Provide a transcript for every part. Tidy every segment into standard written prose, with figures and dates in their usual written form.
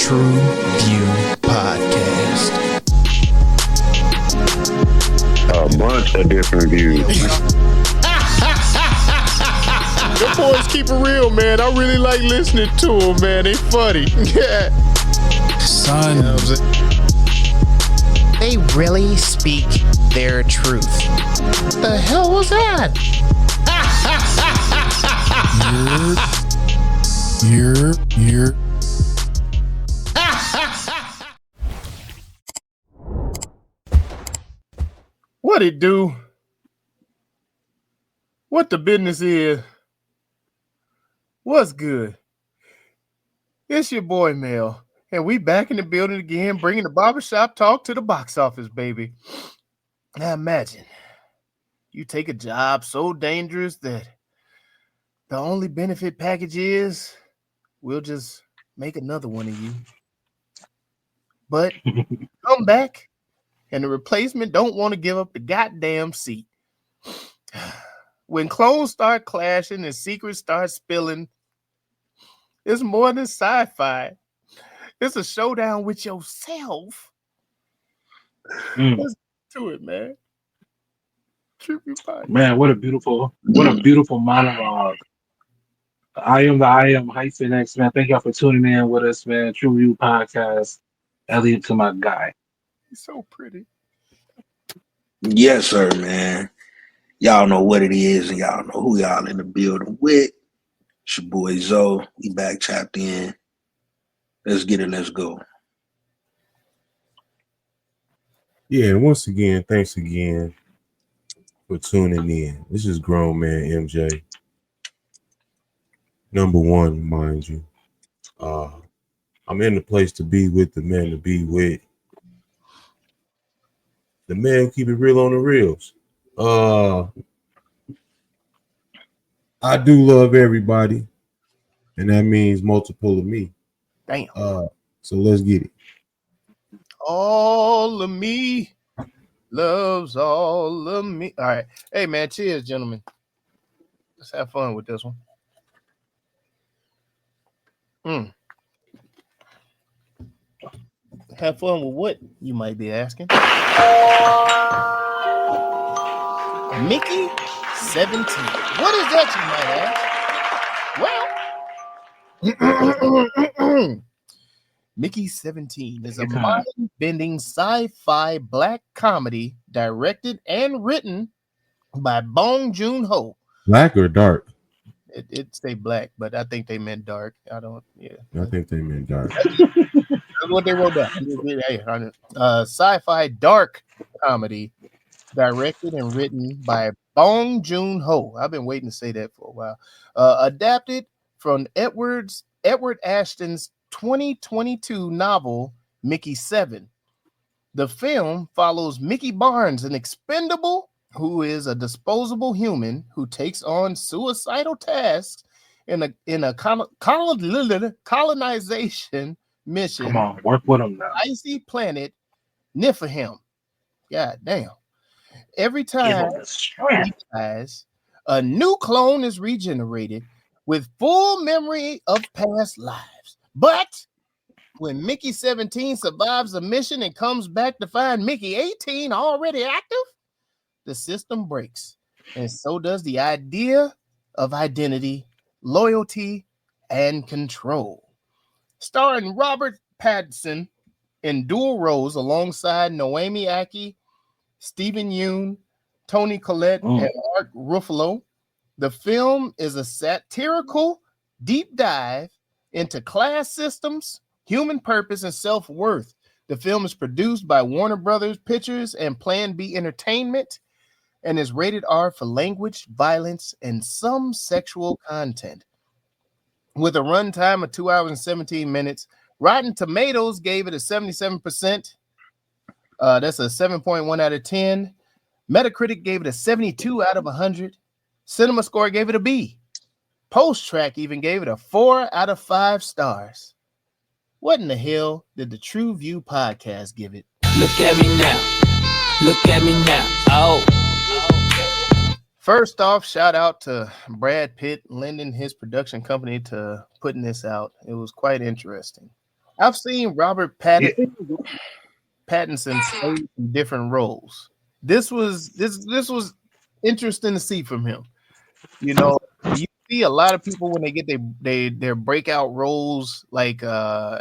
TruVue Podcast. A bunch of different views. The boys keep it real, man. I really like listening to them, man. They funny. Yeah. Son. You know what I'm saying? They really speak their truth. The hell was that? You're. What it do? What the business is? What's good? It's your boy Mel, and we back in the building again, bringing the barbershop talk to the box office, baby. Now imagine you take a job so dangerous that the only benefit package is we'll just make another one of you. But come back, and the replacement don't want to give up the goddamn seat. When clones start clashing and secrets start spilling, it's more than sci-fi. It's a showdown with yourself. Let's get to it, man. TruVue Podcast. Man, what a beautiful monologue. I am -X, man. Thank y'all for tuning in with us, man. TruVue Podcast. Elliot to my guy. He's so pretty. Yes, sir, man. Y'all know what it is, and y'all know who y'all in the building with. It's your boy Zoe. We back tapped in. Let's get it. Let's go. Yeah, and once again, thanks again for tuning in. This is Grown Man MJ. Number one, mind you. I'm in the place to be with the man to be with. The man keep it real on the reels. I do love everybody, and that means multiple of me. Damn. So let's get it. All of me loves all of me. All right. Hey, man. Cheers, gentlemen. Let's have fun with this one. Have fun with what, you might be asking? Mickey 17. What is that, you might ask? Well, Mickey 17 is a mind-bending sci-fi black comedy directed and written by Bong Joon Ho. Black or dark? It say black, but I think they meant dark. I think they meant dark. That's what they wrote down. Sci-fi dark comedy directed and written by Bong Joon Ho. I've been waiting to say that for a while. Adapted from Edward Ashton's 2022 novel Mickey 7. The film follows Mickey Barnes, an expendable who is a disposable human who takes on suicidal tasks in a colonization mission. Come on, work with him now. Icy planet Niflheim. God damn. Every time he dies, a new clone is regenerated with full memory of past lives. But when Mickey 17 survives the mission and comes back to find Mickey 18 already active, the system breaks. And so does the idea of identity, loyalty, and control. Starring Robert Pattinson in dual roles alongside Naomi Aki, Stephen Yeun, Toni Collette, and Mark Ruffalo. The film is a satirical deep dive into class systems, human purpose, and self-worth. The film is produced by Warner Brothers Pictures and Plan B Entertainment and is rated R for language, violence, and some sexual content. With a runtime of 2 hours and 17 minutes, Rotten Tomatoes gave it a 77%. That's a 7.1 out of 10. Metacritic gave it a 72 out of 100. CinemaScore gave it a B. Post-Track even gave it a 4 out of 5 stars. What in the hell did the TruVue Podcast give it? Look at me now. Look at me now. Oh. First off, shout out to Brad Pitt lending his production company to putting this out. It was quite interesting. I've seen Robert Pattinson play in different roles. This was interesting to see from him. You know, you see a lot of people when they get their breakout roles, like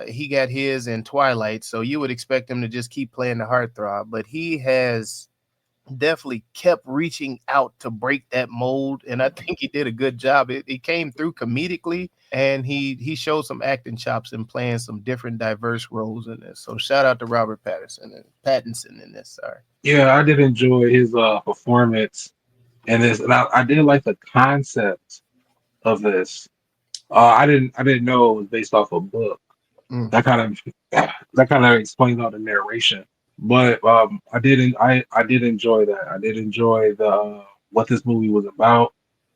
he got his in Twilight, so you would expect him to just keep playing the heartthrob, but he has definitely kept reaching out to break that mold, and I think he did a good job. It came through comedically, and he showed some acting chops and playing some different diverse roles in this. So shout out to Robert Pattinson in this. Sorry. Yeah, I did enjoy his performance in this, and I did like the concept of this. I didn't know it was based off a book. That kind of explains all the narration. But I did enjoy that. I did enjoy the what this movie was about.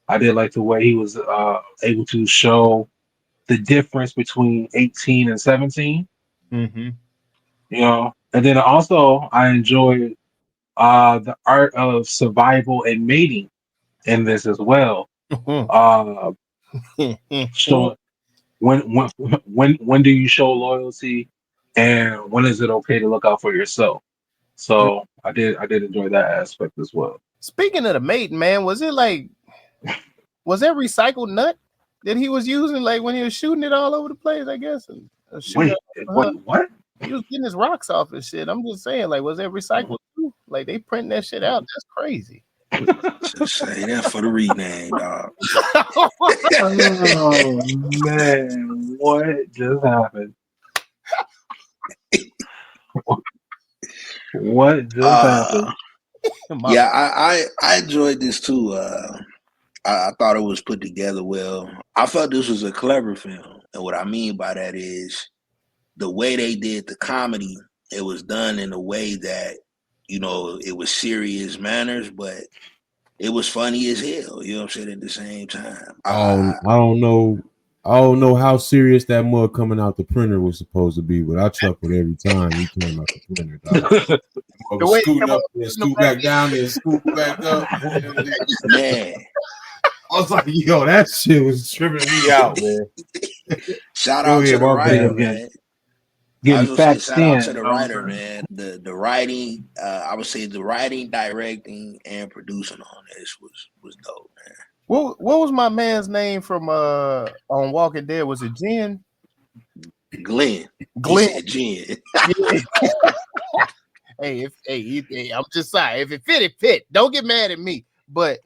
I did like the way he was able to show the difference between 18 and 17. Mm-hmm. You know, and then also I enjoyed the art of survival and mating in this as well. So when do you show loyalty, and when is it okay to look out for yourself? So I did enjoy that aspect as well. Speaking of the mating, man, was that recycled nut that he was using, like when he was shooting it all over the place? I guess. Wait, what? He was getting his rocks off and shit. I'm just saying, like, was that recycled too? Like they printing that shit out? That's crazy. Just say that for the rename, dog. Oh man, what just happened? What just happened? Yeah, I enjoyed this too. I thought it was put together well. I felt this was a clever film, and what I mean by that is the way they did the comedy. It was done in a way that, you know, it was serious manners, but it was funny as hell. You know what I'm saying? At the same time, I don't know how serious that mug coming out the printer was supposed to be, but I chuckled every time he came out the printer. Dog. Scoot up there, scoot back down there, scoot back up. Man, I was like, yo, that shit was tripping me out, man. Shout out to the writer, man. Getting fat shout out to the writer, man. The writing, I would say the writing, directing, and producing on this was dope, man. What was my man's name from on Walking Dead? Was it Jen? Glenn. Jen. Hey, I'm just sorry. If it fit, it fit. Don't get mad at me. But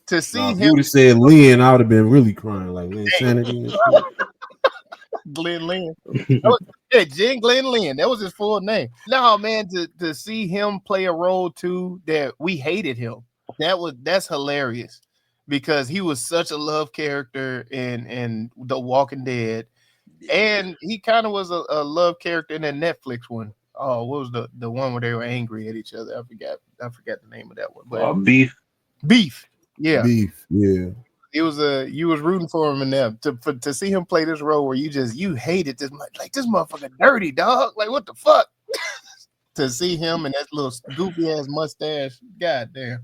to see him, if you would have said Lynn, I would have been really crying like Lynn Sanity. Glenn Lynn. Jen Glenn Lynn. That was his full name. No, man, to see him play a role too that we hated him. That's hilarious because he was such a love character in The Walking Dead, and he kind of was a love character in that Netflix one. Oh, what was the one where they were angry at each other? I forgot the name of that one. But Beef. Yeah. Beef. Yeah. It was you was rooting for him in there to see him play this role where you hated this much, like this motherfucker dirty dog, like what the fuck. To see him and that little goofy ass mustache, goddamn,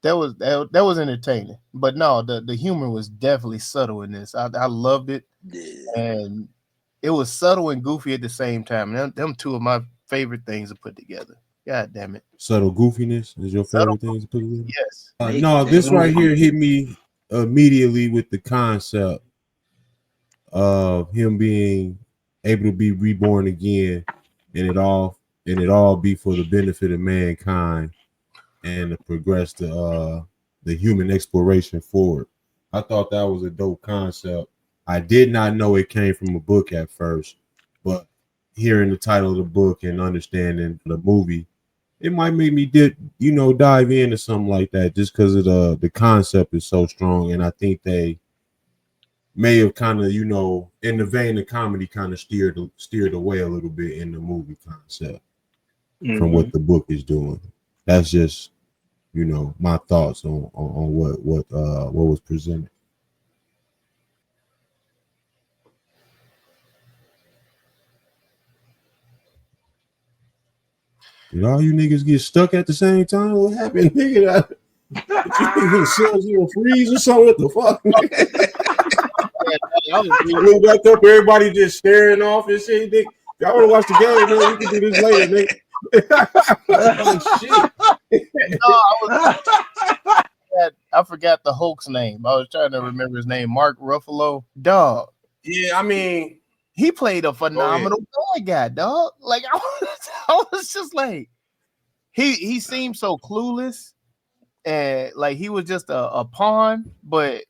that was entertaining. But no, the humor was definitely subtle in this. I loved it, and it was subtle and goofy at the same time. And them two of my favorite things to put together. God damn it. Subtle goofiness is your favorite thing to put together? Yes. No, this right here hit me immediately with the concept of him being able to be reborn again, and it all be for the benefit of mankind and to progress the human exploration forward. I thought that was a dope concept. I did not know it came from a book at first, but hearing the title of the book and understanding the movie, it might make me dive into something like that just because of the concept is so strong. And I think they may have kind of, in the vein of comedy, kind of steered away a little bit in the movie concept from what the book is doing. That's just, my thoughts on what was presented. Did all you niggas get stuck at the same time? What happened, nigga? You sells you a freeze or something? What the fuck? Y'all was I look back up, everybody just staring off and shit. Y'all want to watch the game, man? We can do this later, man. Like, shit. I forgot the Hulk's name. I was trying to remember his name. Mark Ruffalo. Dog. Yeah, I mean, he played a phenomenal bad guy, dog. Like I was just like, he seemed so clueless, and like he was just a pawn, but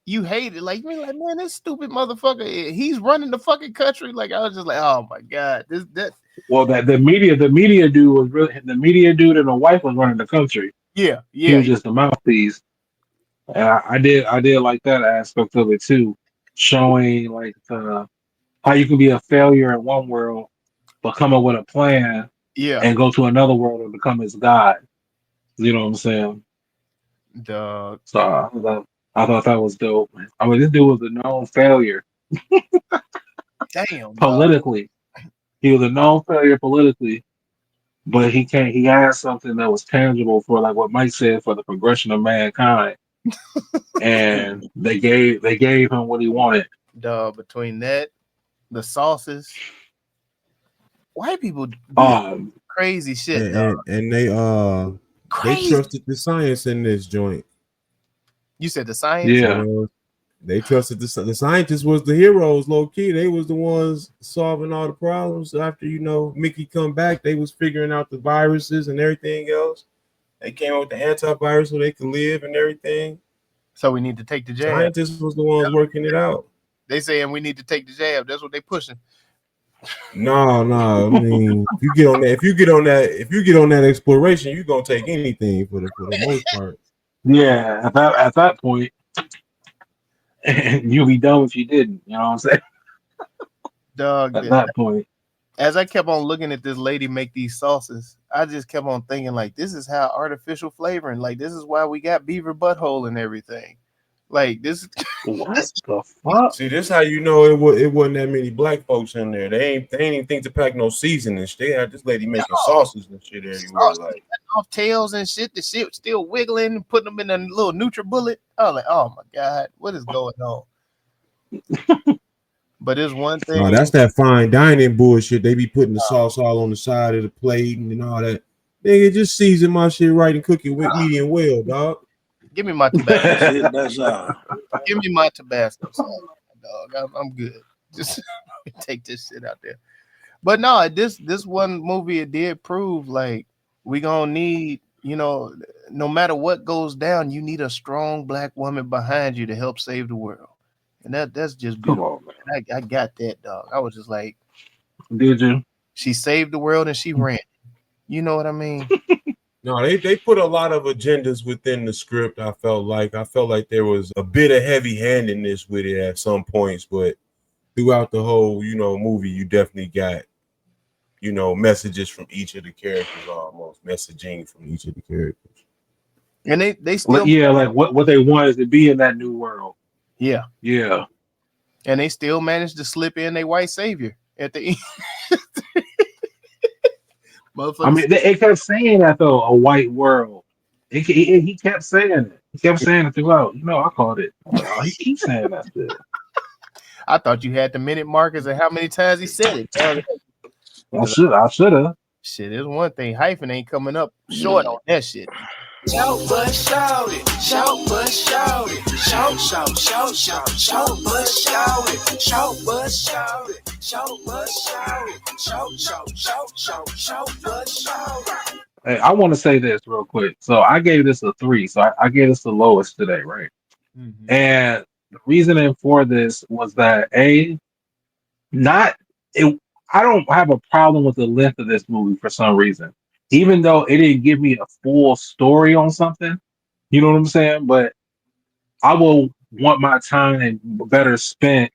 you hated like me, like, man, this stupid motherfucker, he's running the fucking country. Like I was just like, oh my god, that. Well, that the media dude was really the media dude, and the wife was running the country. Yeah. He was just a mouthpiece. And I did like that aspect of it too, showing like how you can be a failure in one world, but come up with a plan, and go to another world and become his god. You know what I'm saying? Dog. So I thought that was dope. I mean, this dude was a known failure. Damn. Politically, he was a known failure politically, but he had something that was tangible for, like what Mike said, for the progression of mankind. And they gave him what he wanted. Dog, between that, the sauces, white people do crazy shit. And they trusted the science in this joint. You said the science? Yeah. They trusted the scientists was the heroes, low key. They was the ones solving all the problems. After, Mickey come back, they was figuring out the viruses and everything else. They came up with the antivirus so they could live and everything. So we need to take the jab. Scientists was the ones working it out. They saying we need to take the jab. That's what they pushing. No. I mean, if you get on that exploration, you're gonna take anything for the most part. Yeah, at that point, and you'll be dumb if you didn't. You know what I'm saying? Dog. At that point. As I kept on looking at this lady make these sauces, I just kept on thinking, like, this is how artificial flavoring, like, this is why we got beaver butthole and everything. Like, this. What the fuck? See, this how you know it wasn't that many black folks in there. They ain't even think to pack no seasoning. They had this lady making sauces and shit everywhere. Like off tails and shit. The shit still wiggling and putting them in a little NutriBullet. I was like, oh my god, what is going on? But there's one thing. Oh, that's that fine dining bullshit. They be putting the sauce all on the side of the plate and all that. Nigga, just season my shit right and cook it with medium well, dog. Give me my Tabasco. Give me my Tabasco sauce, dog. I'm good. Just take this shit out there. But no, this one movie, it did prove, like, we gonna need, no matter what goes down, you need a strong black woman behind you to help save the world. And that's just beautiful. Come on, man. I got that, dog. I was just like, did you? She saved the world and she ran. You know what I mean? No, they put a lot of agendas within the script. I felt like there was a bit of heavy-handedness with it at some points, but throughout the whole, movie, you definitely got, messages from each of the characters, almost messaging from each of the characters. And they still, like what they want is to be in that new world. Yeah. And they still managed to slip in a white savior at the end. I mean, it kept saying that though, a white world. He kept saying it. He kept saying it throughout. I called it. He keeps saying that shit. I thought you had the minute markers and how many times he said it. I should have. Shit, there's one thing. Hyphen ain't coming up short on that shit. Shout but shout it, shout but shout it, shout, shout, shout, shout, shout but shout it, shout but shout it, shout but shout it, shout, shout, shout, shout, shout but shout it. Hey, I want to say this real quick. So I gave this a 3. So I gave this the lowest today, right? Mm-hmm. And the reasoning for this was that I don't have a problem with the length of this movie for some reason. Even though it didn't give me a full story on something, you know what I'm saying? But I will want my time and better spent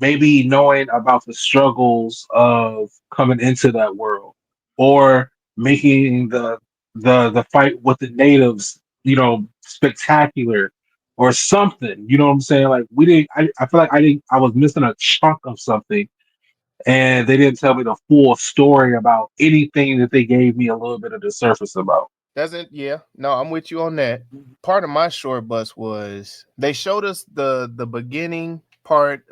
maybe knowing about the struggles of coming into that world, or making the fight with the natives, spectacular or something. You know what I'm saying? Like I feel like I was missing a chunk of something. And they didn't tell me the full story about anything that they gave me a little bit of the surface about. No, I'm with you on that. Part of my short bus was they showed us the beginning part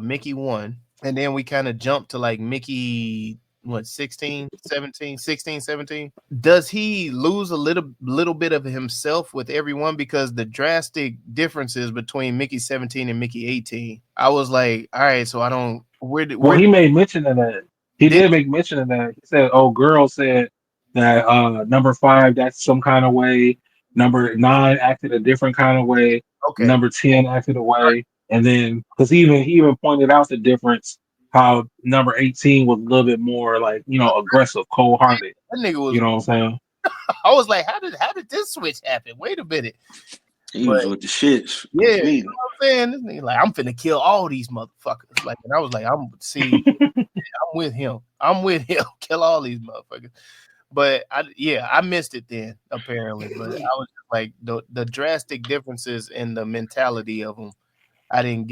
Mickey 1, and then we kind of jump to like Mickey 16, 17. Does he lose a little bit of himself with everyone? Because the drastic differences between Mickey 17 and Mickey 18, I was like, all right, so I don't Well, he made mention of that. He did make mention of that. He said, "Oh, girl said that number 5 that's some kind of way. Number 9 acted a different kind of way. Okay. Number 10 acted a way." And then because he even pointed out the difference, how number 18 was a little bit more like, aggressive, cold-hearted. That nigga was, you know what I'm saying? I was like, how did this switch happen? Wait a minute. He was with the shits. Yeah, you know what I'm saying? This nigga like, I'm finna kill all these motherfuckers. Like, and I was like, I'm with him. Kill all these motherfuckers. But I missed it then, apparently. But I was just like the drastic differences in the mentality of them. I didn't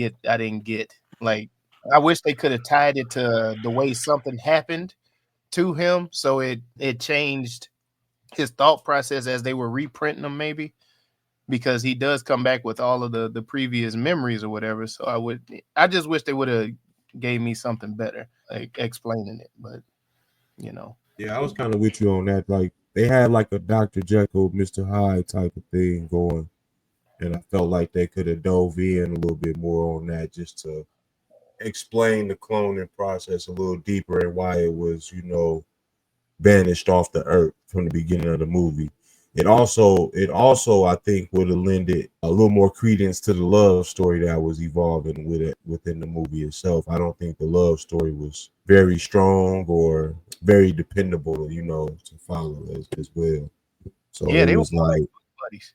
get. Like, I wish they could have tied it to the way something happened to him, so it changed his thought process as they were reprinting them, maybe, because he does come back with all of the previous memories or whatever. So I just wish they would have gave me something better, like explaining it. But yeah, I was kind of with you on that. Like, they had like a Dr. Jekyll, Mr. Hyde type of thing going, and I felt like they could have dove in a little bit more on that, just to explain the cloning process a little deeper and why it was, banished off the earth from the beginning of the movie. It also I think would have lended a little more credence to the love story that was evolving within the movie itself. I don't think the love story was very strong or very dependable, to follow as well. So yeah, it was like buddies.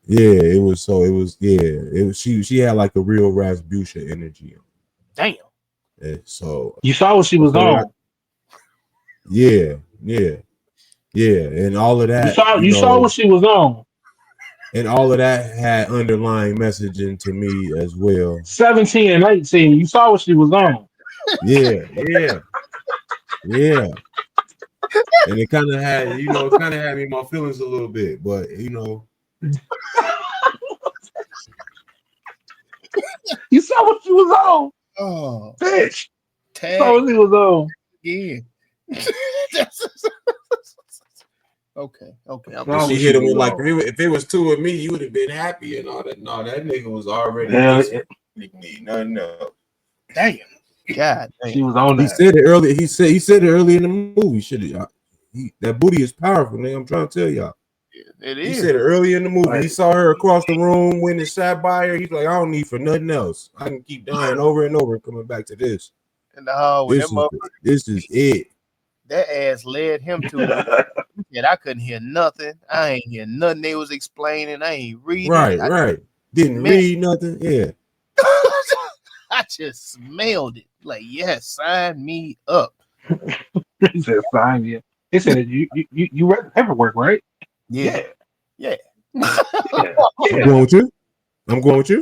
Yeah, it was. So it was. Yeah, it was. She had like a real Rasputia energy. Damn. Yeah, so you saw what she was on. Yeah, and all of that. You saw what she was on, and all of that had underlying messaging to me as well. 17 and 18, you saw what she was on. Yeah. And it kind of had, me in my feelings a little bit, but You saw what she was on. Oh, bitch! Saw what she was on. Yeah. Okay. She hit him with like, if it was two of me, you would have been happy and all that. No, that nigga was already nothing else. Damn. God, she was on that. He said it earlier. He said it early in the movie. That booty is powerful, nigga. I'm trying to tell y'all. It is. He said it early in the movie. Right. He saw her across the room when it sat by her. He's like, I don't need for nothing else. I can keep dying over and over and coming back to this. In the hallway, this is it. That ass led him to it. I couldn't hear nothing. I ain't hear nothing they was explaining. I ain't reading. Right. Didn't read nothing. Yeah. I just smelled it. Like, yes, sign me up. He said, sign me up. He said, you read the paperwork, right? Yeah. I'm going with you.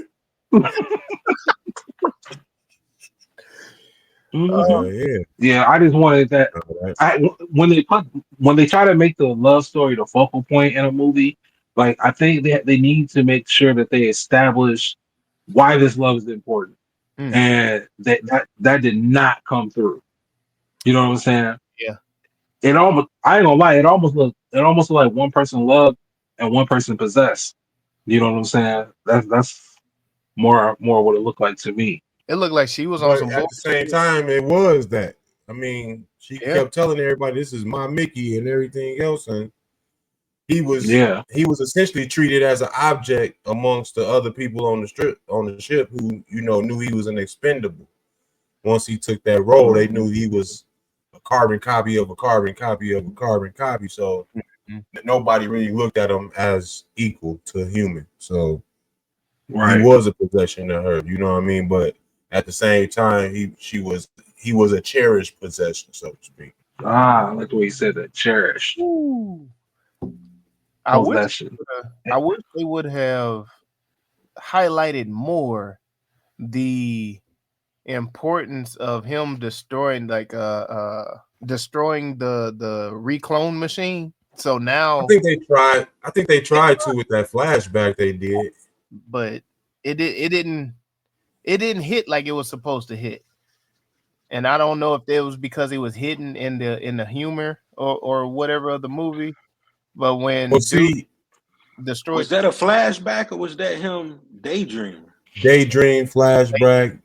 Yeah. I just wanted that. When they try to make the love story the focal point in a movie, like, I think they need to make sure that they establish why this love is important, and that did not come through. You know what I'm saying? Yeah. I ain't gonna lie. It almost looked like one person loved and one person possessed. You know what I'm saying? That's more what it looked like to me. It looked like she was on some. At the same time, it was that. I mean, she kept telling everybody, "This is my Mickey" and everything else, and he was essentially treated as an object amongst the other people on the ship who knew he was an expendable. Once he took that role, they knew he was a carbon copy of a carbon copy of a carbon copy. So nobody really looked at him as equal to a human. So he was a possession to her. You know what I mean? But at the same time, he was a cherished possession, so to speak. I like the way he said that, cherished. I wish they would have highlighted more the importance of him destroying the reclone machine. So now I think they tried to with that flashback they did, but it didn't it didn't hit like it was supposed to hit. And I don't know if it was because it was hidden in the humor or whatever of the movie. But when Duke destroyed, was that a flashback or was that him daydreaming? Daydream, flashback,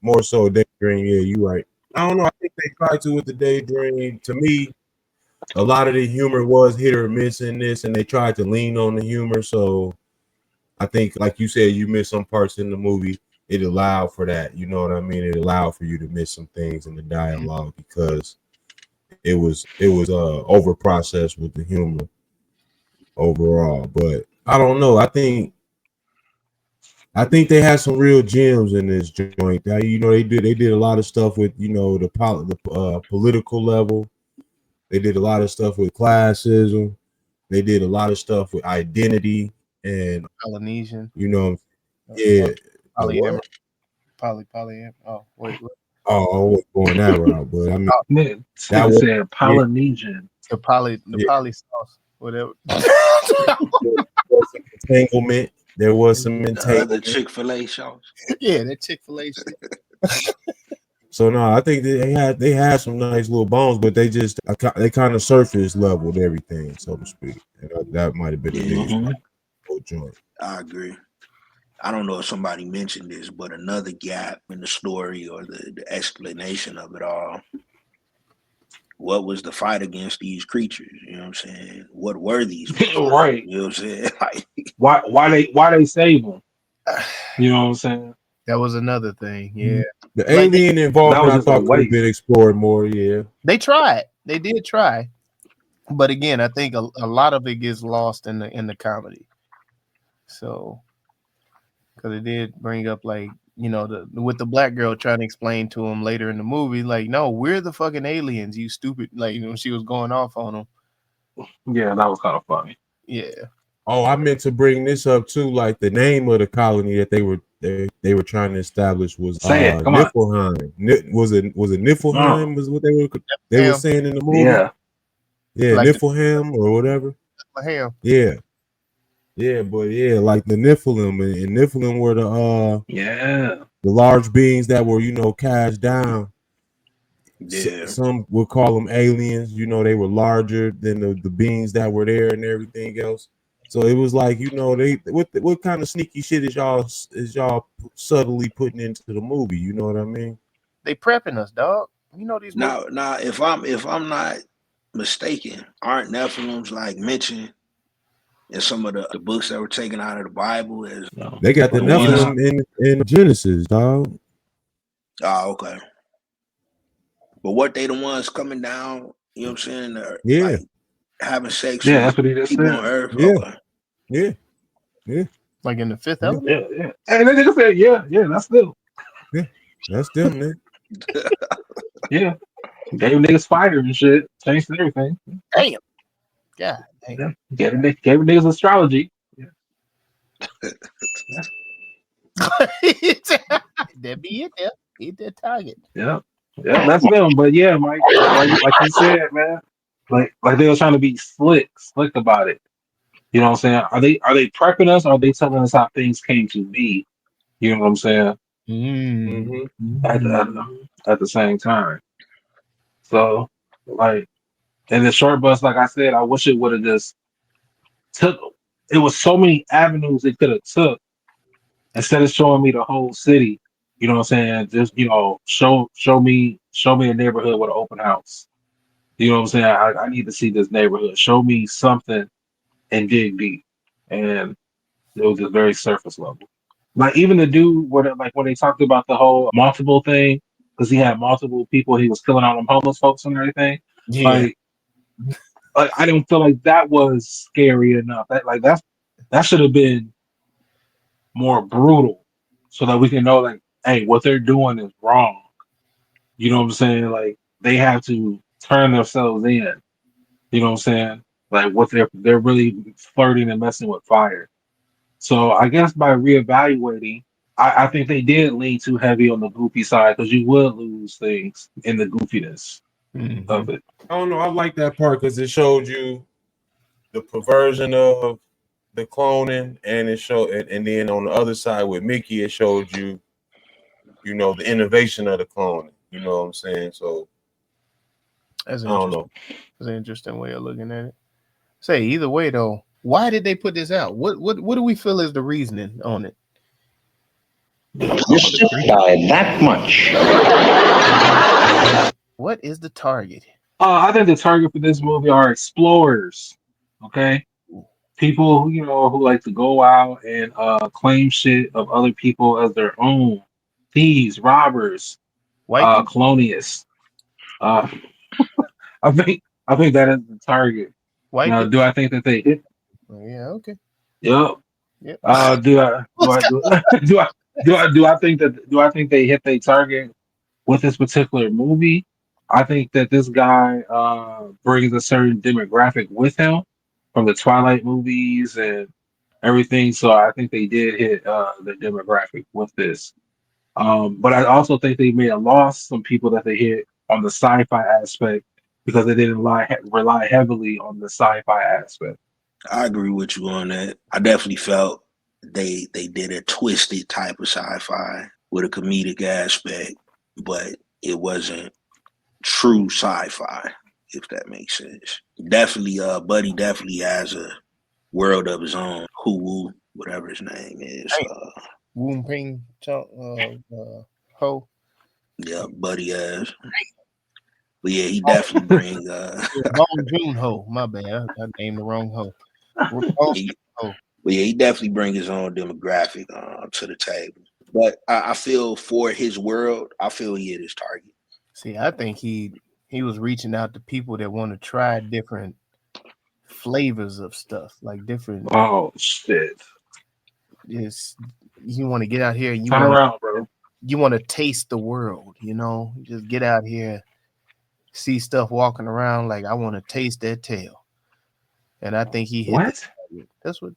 more so daydream. Yeah, you're right. I don't know. I think they tried to with the daydream. To me, a lot of the humor was hit or miss in this, and they tried to lean on the humor. So I think, like you said, you missed some parts in the movie. It allowed for that. You know what I mean? It allowed for you to miss some things in the dialogue because it was over processed with the humor overall. But I don't know. I think they had some real gems in this joint. They did a lot of stuff with the political level. They did a lot of stuff with classism. They did a lot of stuff with identity and Polynesian. Yeah. Polyamor. Polyamor. Oh, wait. Oh, I wasn't going that route, but I mean, that was said Polynesian. The poly sauce, whatever. Entanglement. There was some entanglement. The Chick-fil-A sauce. Yeah, that Chick-fil-A shit. So no, I think they had some nice little bones, but they kind of surface leveled everything, so to speak. And that might have been the biggest joint. I agree. I don't know if somebody mentioned this, but another gap in the story or the explanation of it all. What was the fight against these creatures? You know what I'm saying? What were these? Right. You know what I'm saying? Like, why they save them? You know what I'm saying? That was another thing. Yeah. The alien involvement I thought could have been explored more. Yeah. They tried. They did try. But again, I think a lot of it gets lost in the comedy. So, because it did bring up with the black girl trying to explain to him later in the movie, like, no, we're the fucking aliens, you stupid. Like, she was going off on him. Yeah, that was kind of funny. Yeah. Oh, I meant to bring this up too. Like the name of the colony that they were trying to establish was Niflheim. Was it Niflheim? Was what they were saying in the movie? Yeah, like Niflheim or whatever. Niflheim. Yeah, but like the Niflheim and Niflheim were the large beings that were cast down. Yeah, some would call them aliens. They were larger than the beings that were there and everything else. So it was like what kind of sneaky shit is y'all subtly putting into the movie? You know what I mean? They prepping us, dog. These. Now, if I'm not mistaken, aren't Nephilims like mentioned in some of the books that were taken out of the Bible? They got the Nephilim in Genesis, dog. Oh, okay. But what they the ones coming down? You know what I'm saying? Yeah, like, having sex. Yeah, that's what he just said. On Earth. Yeah. Okay. Yeah. Like in the fifth element. Yeah. And they just said, yeah, that's them. Yeah, that's them, man. Yeah. Gave niggas fire and shit. Changed everything. Damn. God damn. Gave niggas astrology. Yeah. That be it there. Hit that target. Yeah, that's them. But yeah, Mike, like you said, man, like they were trying to be slick about it. You know what I'm saying? Are they prepping us? Or are they telling us how things came to be? You know what I'm saying? Mm-hmm. At the same time. So, like, in the short bus, like I said, I wish it would have just took. It was so many avenues it could have took instead of showing me the whole city. You know what I'm saying? Just show me a neighborhood with an open house. You know what I'm saying? I need to see this neighborhood. Show me something and dig deep. And it was just very surface level. Like even the dude when they talked about the whole multiple thing, because he had multiple people he was killing all them homeless folks and everything. Yeah. Like I didn't feel like that was scary enough. That should have been more brutal, so that we can know like, hey, what they're doing is wrong. You know what I'm saying? Like they have to turn themselves in. You know what I'm saying? Like what they're really flirting and messing with fire. So I guess by reevaluating, I think they did lean too heavy on the goofy side because you would lose things in the goofiness of it. I don't know. I like that part because it showed you the perversion of the cloning, and it showed, and then on the other side with Mickey, it showed you the innovation of the cloning. You know what I'm saying? So I don't know. That's an interesting way of looking at it. Say either way though, why did they put this out? What do we feel is the reasoning on it? Justify that much. What is the target? I think the target for this movie are explorers. Okay, people who like to go out and claim shit of other people as their own. Thieves, robbers, White colonialists. I think that is the target. white Now, people? do I think that they hit? Yeah, okay. Yep. Yep. Do I think they hit their target with this particular movie? I think that this guy brings a certain demographic with him from the Twilight movies and everything. So I think they did hit the demographic with this. But I also think they may have lost some people that they hit on the sci-fi aspect because they didn't rely heavily on the sci-fi aspect. I agree with you on that. I definitely felt they did a twisted type of sci-fi with a comedic aspect, but it wasn't true sci-fi, if that makes sense. Definitely, Buddy definitely has a world of his own. Hoo, whatever his name is. Woon Ping Ho. Yeah, Buddy has. But yeah, he definitely brings Bong Joon Ho. My bad, I named the wrong Ho. But yeah, he definitely brings his own demographic to the table. But I feel for his world, I feel he hit his target. See, I think he was reaching out to people that want to try different flavors of stuff, like different. Oh shit! Yes, you want to get out here and turn around, bro. You want to taste the world, Just get out here, see stuff walking around. Like I want to taste that tail, and I think he hit. What? That's what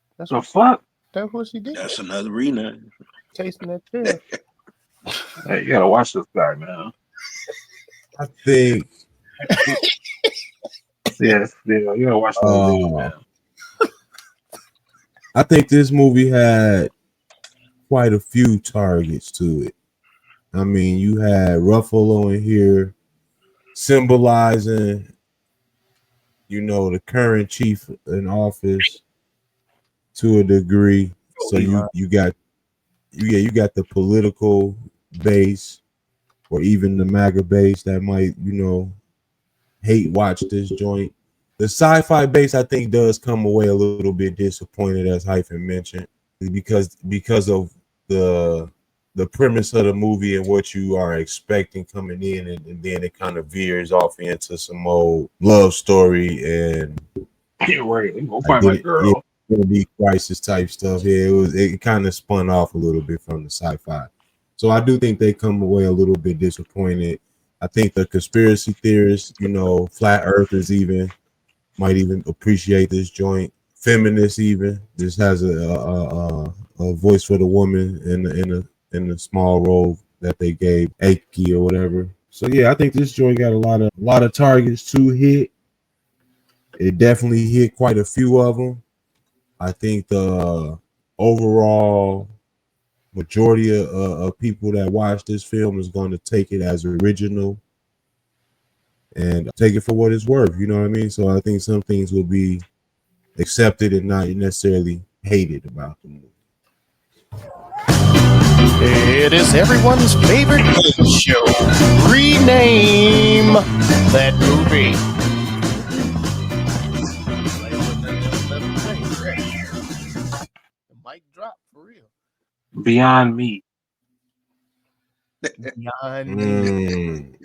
fuck. That's what she did. That's another rename. Tasting that tail. Hey, you gotta watch this guy, man. I think. Yes, you gotta watch this movie, man. I think this movie had quite a few targets to it. I mean, you had Ruffalo in here symbolizing, the current chief in office to a degree. So you got the political base or even the MAGA base that might, hate watch this joint. The sci-fi base, I think, does come away a little bit disappointed, as Hyphen mentioned, because of the premise of the movie and what you are expecting coming in, and then it kind of veers off into some old love story and go find my girl. Be crisis type stuff. Yeah, it kind of spun off a little bit from the sci-fi. So I do think they come away a little bit disappointed. I think the conspiracy theorists, flat earthers might even appreciate this joint. Feminists even. This has a voice for the woman in the small role that they gave Aki or whatever. So yeah, I think this joint got a lot of targets to hit. It definitely hit quite a few of them. I think the overall majority of people that watch this film is going to take it as original and take it for what it's worth. You know what I mean? So I think some things will be accepted and not necessarily hated about the movie. It is everyone's favorite show. Rename that movie. The mic drop for real. Beyond Meat. Beyond Meat.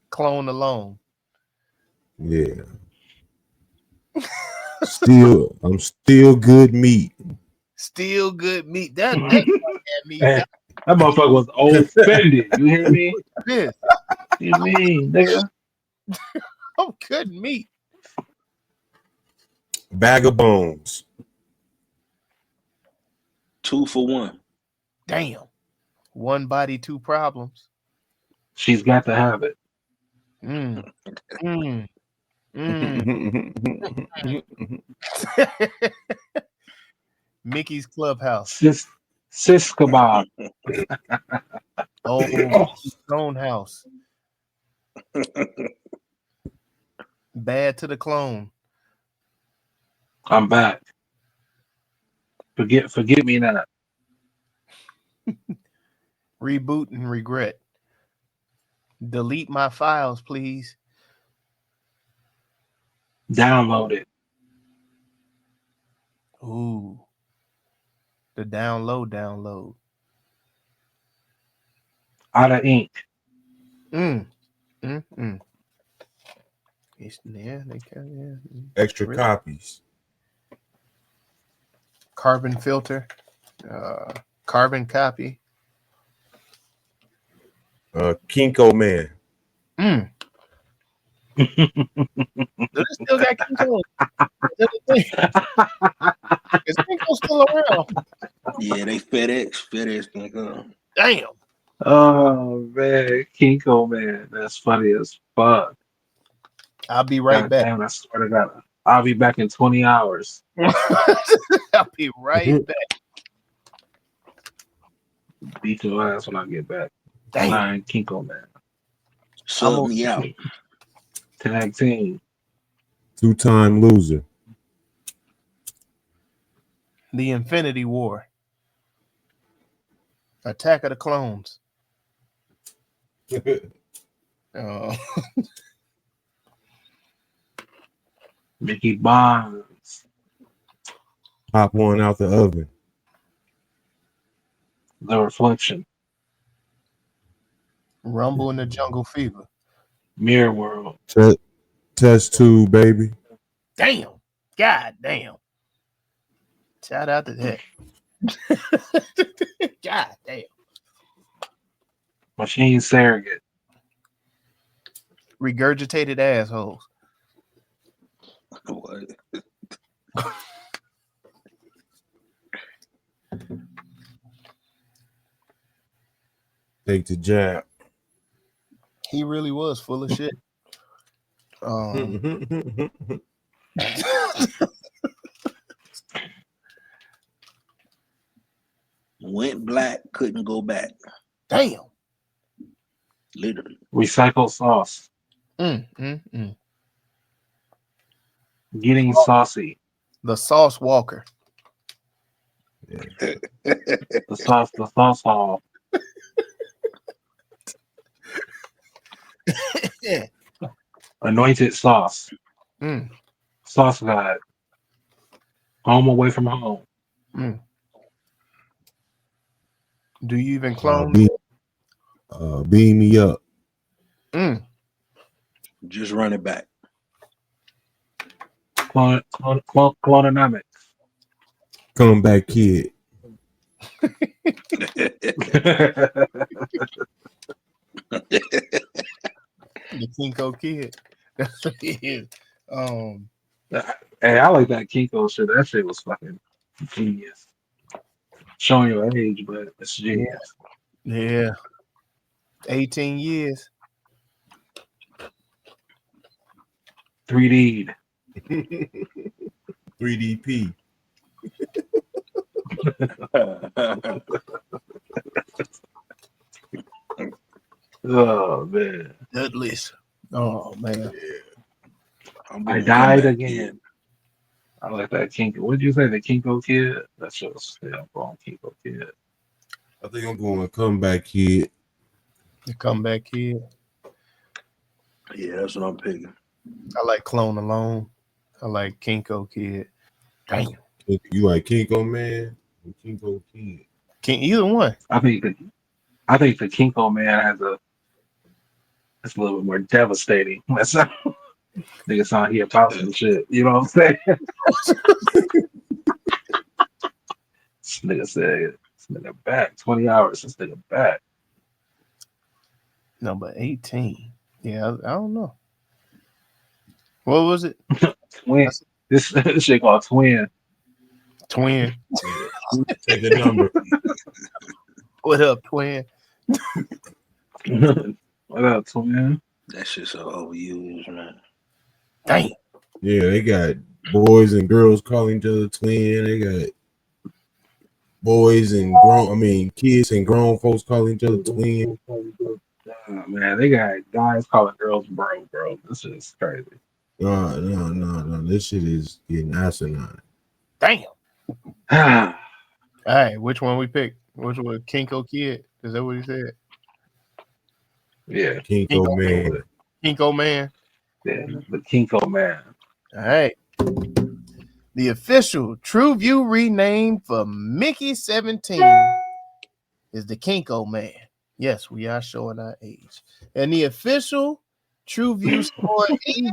Clone alone. Yeah. I'm still good meat. Still good meat. That meat. That motherfucker was offended. You hear me? This. You mean, nigga? I'm good meat. Bag of bones. 2 for 1. Damn. One body, two problems. She's got to have it. Mickey's Clubhouse. Sis kebab. Oh, clone house. Bad to the clone. I'm back. Forget me not. Reboot and regret. Delete my files, please. Download it. Ooh. The download. Out of ink. It's, yeah, they can. Yeah. Extra copies. Carbon filter. Carbon copy. Kinko man. Do they still got Kinko? Is Kinko still around? Yeah, they FedEx Kinko. Damn. Oh man, Kinko man, that's funny as fuck. I'll be right back. Damn, I swear to God, I'll be back in 20 hours. I'll be right back. Beat your ass when I get back. Damn. Kinko man. Sub me out. Tag team. 2-time loser. The Infinity War. Attack of the Clones. Mickey Bonds. Pop one out the oven. The Reflection. Rumble in the Jungle Fever. Mirror World. Test tube, baby. Damn. God damn. Shout out to that. God damn. Machine Surrogate. Regurgitated assholes. What? Take the jab. He really was full of shit. Went black, couldn't go back. Damn. Literally. Recycled sauce. Getting Getting saucy. The Sauce Walker. The sauce hall. Anointed sauce. Sauce guide. Home away from home. Do you even clone? Beam me up. Just run it back. Clonomics. Come back, kid. The Kinko kid. That's what he is. Hey, I like that Kinko shit. That shit was fucking genius. Showing your age, but it's genius. Yeah. 18 years. 3D. 3DP. Oh man. Dudley's. Oh man. I died again. I like that Kinko. What did you say? The Kinko kid? That shit was wrong. Kinko kid. I think I'm going to comeback kid. The comeback kid. Yeah, that's what I'm picking. I like Clone Alone. I like Kinko kid. Damn. You like Kinko man? Or Kinko kid? Either one. I think the Kinko man it's a little bit more devastating. That's not niggas out here about some shit. You know what I'm saying? This nigga said, this nigga back. 20 hours, this nigga back. Number 18. Yeah, I don't know. What was it? Twin. This shit called Twin. Twin. Take the number. What up, Twin? What up, Twin? That shit's so overused, man. Damn. Yeah, they got boys and girls calling each other twin. They got boys and kids and grown folks calling each other twin. Man, they got guys calling girls bro. This is crazy. No. This shit is getting asinine. Damn. Yeah, All right, which one we picked? Which one? Kinko Kid? Is that what he said? Kinko man. Kinko Man. Yeah, the Kinko man. All right. The official TruVue rename for Mickey 17 is the Kinko Man. Yes, we are showing our age. And the official TruVue score is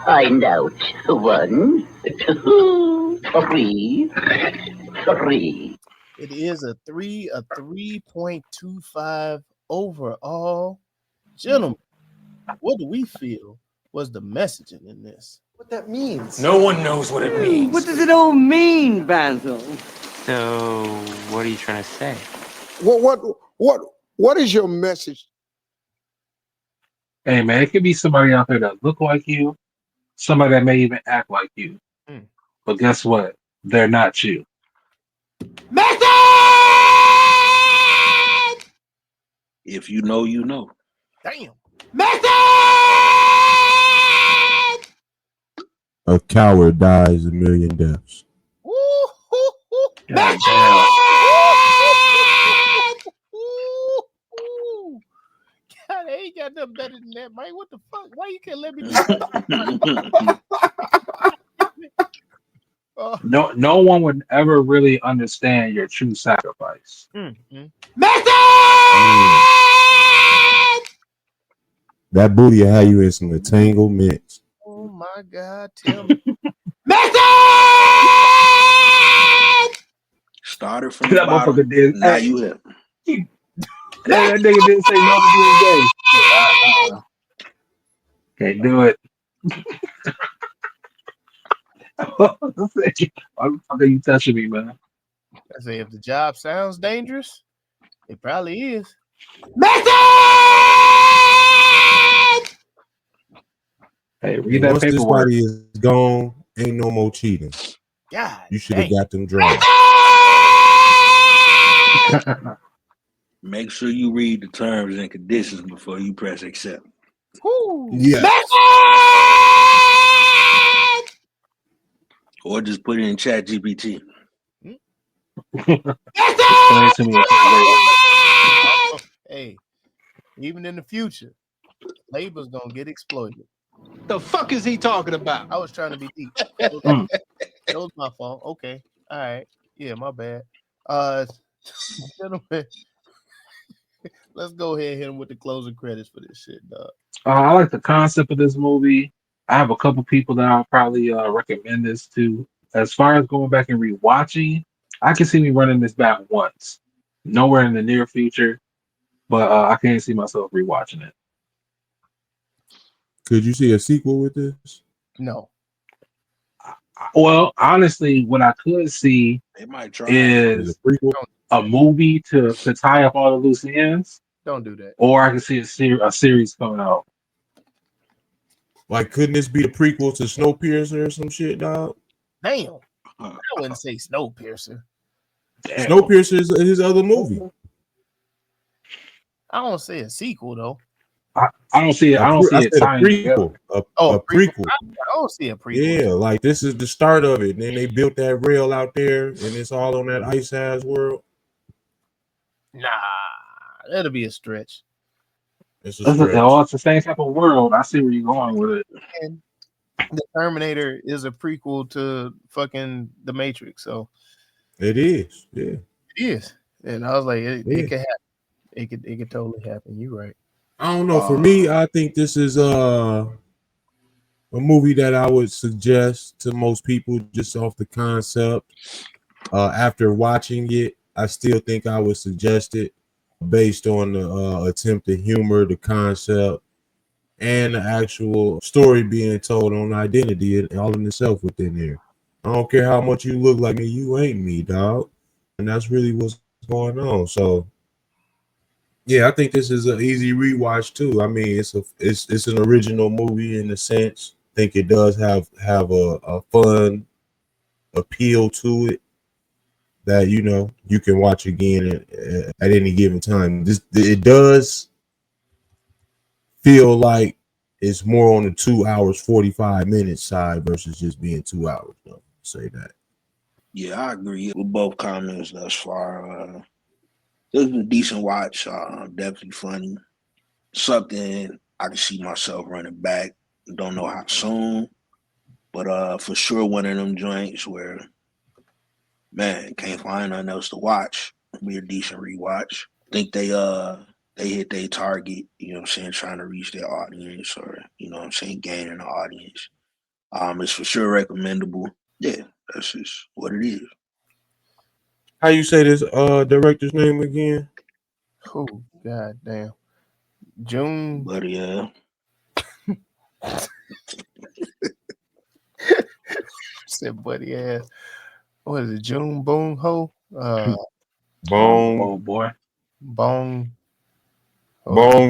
Find out. 1, 2, 3. it is a 3.25 overall. Gentlemen, what do we feel was the messaging in this? What that means? No one knows what it means. What does it all mean, Basil? So, what are you trying to say? What is your message? Hey man, it could be somebody out there that look like you, somebody that may even act like you. But guess what? They're not you. Message! If you know, you know. Damn. Message! A coward dies a million deaths. God damn. God, I ain't got nothing better than that, Mike. What the fuck? Why you can't let me do that? No one would ever really understand your true sacrifice. That booty will have you in some entanglements. Oh my God, tell me. Started from the That bottom. motherfucker did. Now you hip. That nigga didn't say no to being gay. Can't do it. Why the fuck are you touching me, man? I say, if the job sounds dangerous, it probably is. Hey, read And that once this paperwork. body is gone, ain't no more cheating. God, You should have got them drugs. Make sure you read the terms and conditions before you press accept. Yeah. Or just put it in Chat GPT. Explain to me. Hey, even in the future, labor's gonna get exploited. The fuck is he talking about? I was trying to be deep. That was my fault. Okay. All right. Yeah, my bad. Gentlemen, let's go ahead and hit him with the closing credits for this shit, dog. I like the concept of this movie. I have a couple people that I'll probably recommend this to. As far as going back and rewatching, I can see me running this back once. Nowhere in the near future, but I can't see myself rewatching it. Could you see a sequel with this? No. Well, honestly, what I could see They might try is a prequel. a movie to tie up all the loose ends, Don't do that. or I can see a series coming out. Like, couldn't this be a prequel to Snowpiercer or some shit, dog? Damn. I wouldn't say Snowpiercer. Damn. Snowpiercer is his other movie. I don't say a sequel though. I don't see it. I don't see it tying together. A prequel. I don't see a prequel. Yeah, like this is the start of it. And then they built that rail out there, and it's all on that ice ass world. Nah, that'll be a stretch. It's a It's stretch. the same type of world. I see where you're going with it. And the Terminator is a prequel to fucking The Matrix, so It is. Yeah. it is. And I was like, it Yeah. could happen. It could totally happen. You're right. I don't know. For me, I think this is a movie that I would suggest to most people just off the concept. After watching it, I still think I would suggest it based on the attempt to humor the concept and the actual story being told on identity and all in itself within there. I don't care how much you look like me, you ain't me, dog. And that's really what's going on. So yeah, I think this is an easy rewatch too. I mean, it's an original movie in a sense. I think it does have a fun appeal to it. that you can watch again at any given time. It does feel like it's more on the 2 hours 45 minutes side versus just being 2 hours. Though. Say that. Yeah, I agree with both comments thus far. This was a decent watch. Definitely funny. Something I can see myself running back. Don't know how soon, but for sure one of them joints where, man, can't find nothing else to watch. It'll be a decent rewatch. I think they hit their target, trying to reach their audience or, gaining an audience. It's for sure recommendable. Yeah, that's just what it is. How you say this director's name again? Oh, god damn. June. But yeah. Said buddy ass. What is it? June Bong Ho? Bong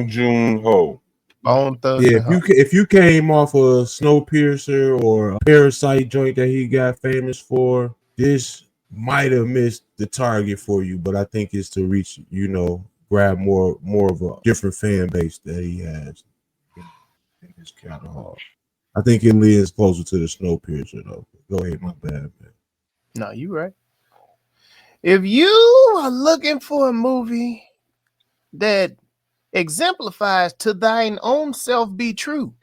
Joon Ho. Bone Thug. Yeah, if you came off a Snowpiercer or a Parasite joint that he got famous for, this might have missed the target for you, but I think it's to reach, grab more of a different fan base that he has in his catalog. I think it leans closer to the Snowpiercer though. Go ahead, my bad, man. No, you right. If you are looking for a movie that exemplifies to thine own self be true,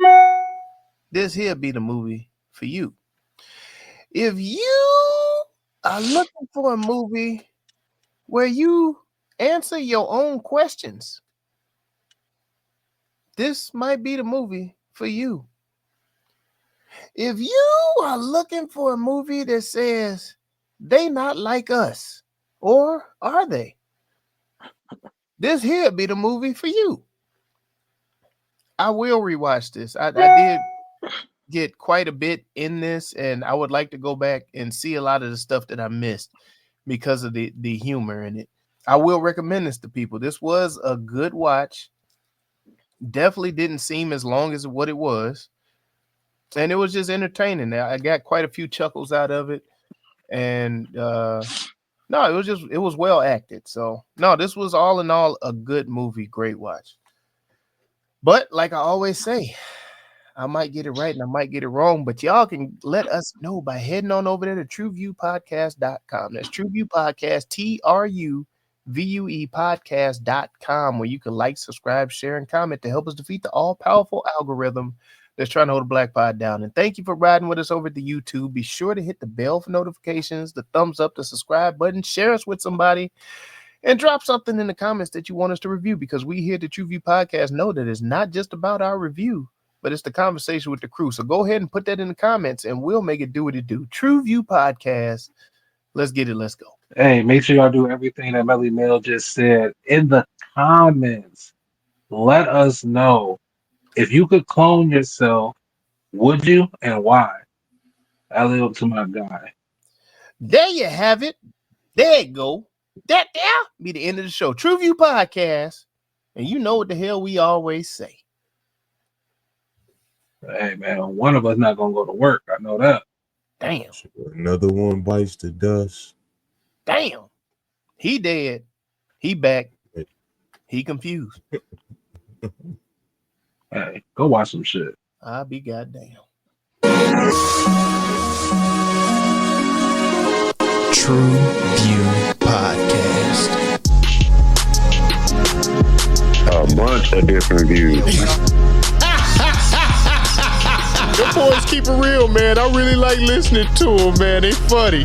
this here be the movie for you. If you are looking for a movie where you answer your own questions, this might be the movie for you. If you are looking for a movie that says they not like us, or are they? This here be the movie for you. I will rewatch this. I did get quite a bit in this, and I would like to go back and see a lot of the stuff that I missed because of the humor in it. I will recommend this to people. This was a good watch. Definitely didn't seem as long as what it was. And it was just entertaining. I got quite a few chuckles out of it. And no, it was well acted. So no, this was all in all a good movie, great watch. But like I always say, I might get it right and I might get it wrong, but y'all can let us know by heading on over there to TruVuePodcast.com. That's TruVue Podcast, TruVue Podcast.com, where you can like, subscribe, share, and comment to help us defeat the all-powerful algorithm that's trying to hold the Black Pod down. And thank you for riding with us over at the YouTube. Be sure to hit the bell for notifications, the thumbs up, the subscribe button, share us with somebody, and drop something in the comments that you want us to review, because we here at the TruVue Podcast know that it's not just about our review, but it's the conversation with the crew. So go ahead and put that in the comments and we'll make it do what it do. TruVue Podcast. Let's get it. Let's go. Hey, make sure y'all do everything that Melly Mail just said in the comments. Let us know. If you could clone yourself, would you and why? I live up to my guy. There you have it. There you go. That there be the end of the show. TruVue Podcast. And you know what the hell we always say. Hey, man, one of us not going to go to work. I know that. Damn. Another one bites the dust. Damn. He dead. He back. He confused. Hey, go watch some shit. I'll be goddamn. TruVue Podcast. A bunch of different views. Your boys keep it real, man. I really like listening to them, man. They funny.